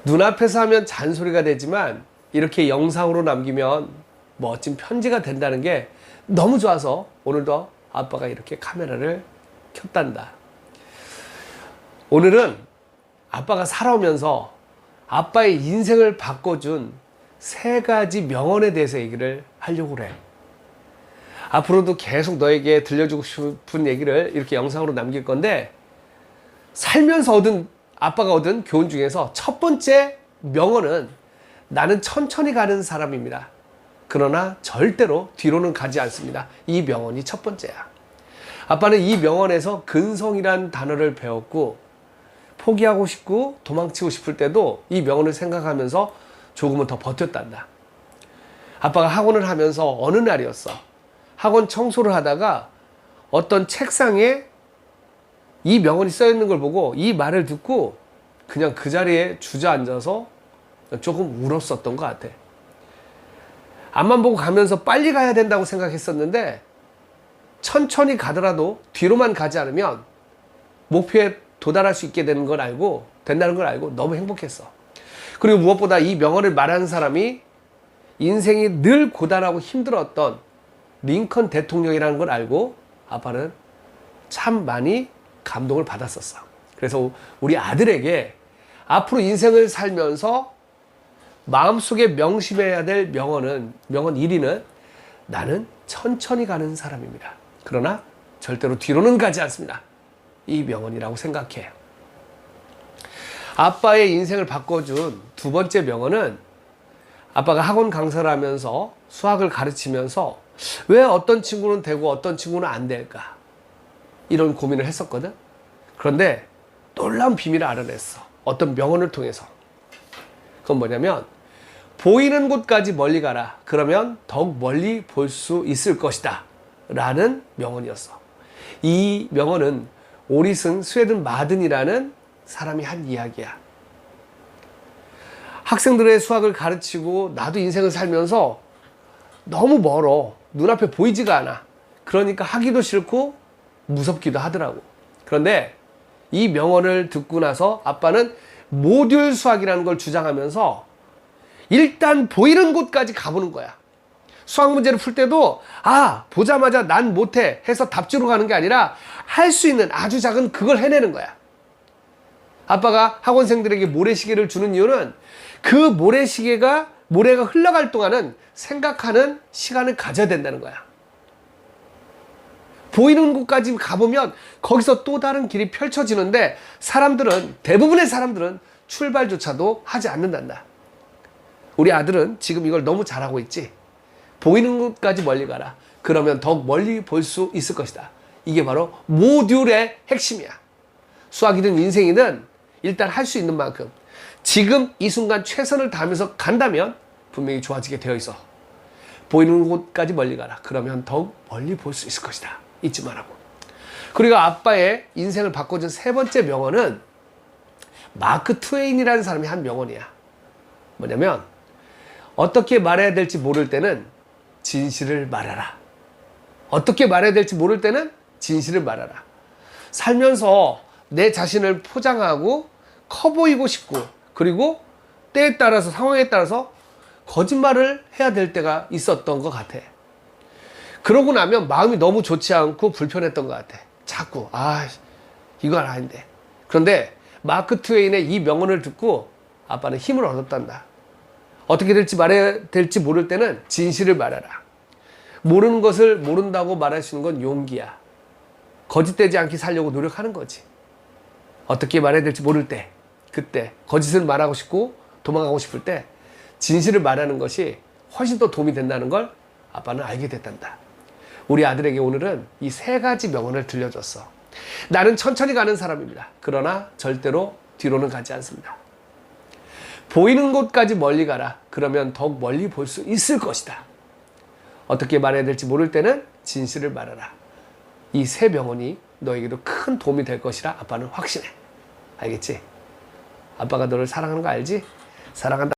눈앞에서 하면 잔소리가 되지만 이렇게 영상으로 남기면 멋진 편지가 된다는 게 너무 좋아서 오늘도 아빠가 이렇게 카메라를 켰단다. 오늘은 아빠가 살아오면서 아빠의 인생을 바꿔준 3가지 명언에 대해서 얘기를 하려고 그래. 앞으로도 계속 너에게 들려주고 싶은 얘기를 이렇게 영상으로 남길 건데, 살면서 아빠가 얻은 교훈 중에서 첫 번째 명언은 나는 천천히 가는 사람입니다. 그러나 절대로 뒤로는 가지 않습니다. 이 명언이 첫 번째야. 아빠는 이 명언에서 근성이란 단어를 배웠고, 포기하고 싶고 도망치고 싶을 때도 이 명언을 생각하면서 조금은 더 버텼단다. 아빠가 학원을 하면서 어느 날이었어. 학원 청소를 하다가 어떤 책상에 이 명언이 써있는 걸 보고 이 말을 듣고 그냥 그 자리에 주저앉아서 조금 울었었던 것 같아. 앞만 보고 가면서 빨리 가야 된다고 생각했었는데, 천천히 가더라도 뒤로만 가지 않으면 목표에 도달할 수 있게 된다는 걸 알고 너무 행복했어. 그리고 무엇보다 이 명언을 말하는 사람이 인생이 늘 고단하고 힘들었던 링컨 대통령이라는 걸 알고 아빠는 참 많이 감동을 받았었어. 그래서 우리 아들에게 앞으로 인생을 살면서 마음속에 명심해야 될 명언 1위는 나는 천천히 가는 사람입니다. 그러나 절대로 뒤로는 가지 않습니다. 이 명언이라고 생각해. 아빠의 인생을 바꿔준 2번째 명언은, 아빠가 학원 강사를 하면서 수학을 가르치면서 왜 어떤 친구는 되고 어떤 친구는 안 될까, 이런 고민을 했었거든. 그런데 놀라운 비밀을 알아냈어. 어떤 명언을 통해서. 그건 뭐냐면, 보이는 곳까지 멀리 가라. 그러면 더욱 멀리 볼 수 있을 것이다. 라는 명언이었어. 이 명언은 오리슨 스웨든 마든이라는 사람이 한 이야기야. 학생들의 수학을 가르치고 나도 인생을 살면서 너무 멀어. 눈앞에 보이지가 않아. 그러니까 하기도 싫고 무섭기도 하더라고. 그런데 이 명언을 듣고 나서 아빠는 모듈 수학이라는 걸 주장하면서 일단 보이는 곳까지 가보는 거야. 수학 문제를 풀 때도 보자마자 난 못해 해서 답지로 가는 게 아니라 할 수 있는 아주 작은 그걸 해내는 거야. 아빠가 학원생들에게 모래시계를 주는 이유는 그 모래가 흘러갈 동안은 생각하는 시간을 가져야 된다는 거야. 보이는 곳까지 가보면 거기서 또 다른 길이 펼쳐지는데, 대부분의 사람들은 출발조차도 하지 않는단다. 우리 아들은 지금 이걸 너무 잘하고 있지. 보이는 곳까지 멀리 가라. 그러면 더욱 멀리 볼 수 있을 것이다. 이게 바로 모듈의 핵심이야. 수학이든 인생이든 일단 할 수 있는 만큼 지금 이 순간 최선을 다하면서 간다면 분명히 좋아지게 되어 있어. 보이는 곳까지 멀리 가라. 그러면 더욱 멀리 볼 수 있을 것이다. 잊지 말라고. 그리고 아빠의 인생을 바꿔준 3번째 명언은 마크 트웨인이라는 사람이 한 명언이야. 뭐냐면, 어떻게 말해야 될지 모를 때는 진실을 말하라. 어떻게 말해야 될지 모를 때는 진실을 말하라. 살면서 내 자신을 포장하고 커 보이고 싶고, 그리고 때에 따라서 상황에 따라서 거짓말을 해야 될 때가 있었던 것 같아. 그러고 나면 마음이 너무 좋지 않고 불편했던 것 같아. 자꾸 이건 아닌데. 그런데 마크 트웨인의 이 명언을 듣고 아빠는 힘을 얻었단다. 어떻게 말해야 될지 모를 때는 진실을 말하라. 모르는 것을 모른다고 말할 수 있는 건 용기야. 거짓되지 않게 살려고 노력하는 거지. 어떻게 말해야 될지 모를 때, 그때 거짓을 말하고 싶고 도망가고 싶을 때 진실을 말하는 것이 훨씬 더 도움이 된다는 걸 아빠는 알게 됐단다. 우리 아들에게 오늘은 이 3가지 명언을 들려줬어. 나는 천천히 가는 사람입니다. 그러나 절대로 뒤로는 가지 않습니다. 보이는 곳까지 멀리 가라. 그러면 더욱 멀리 볼 수 있을 것이다. 어떻게 말해야 될지 모를 때는 진실을 말하라. 이 3 명언이 너에게도 큰 도움이 될 것이라 아빠는 확신해. 알겠지? 아빠가 너를 사랑하는 거 알지? 사랑한다.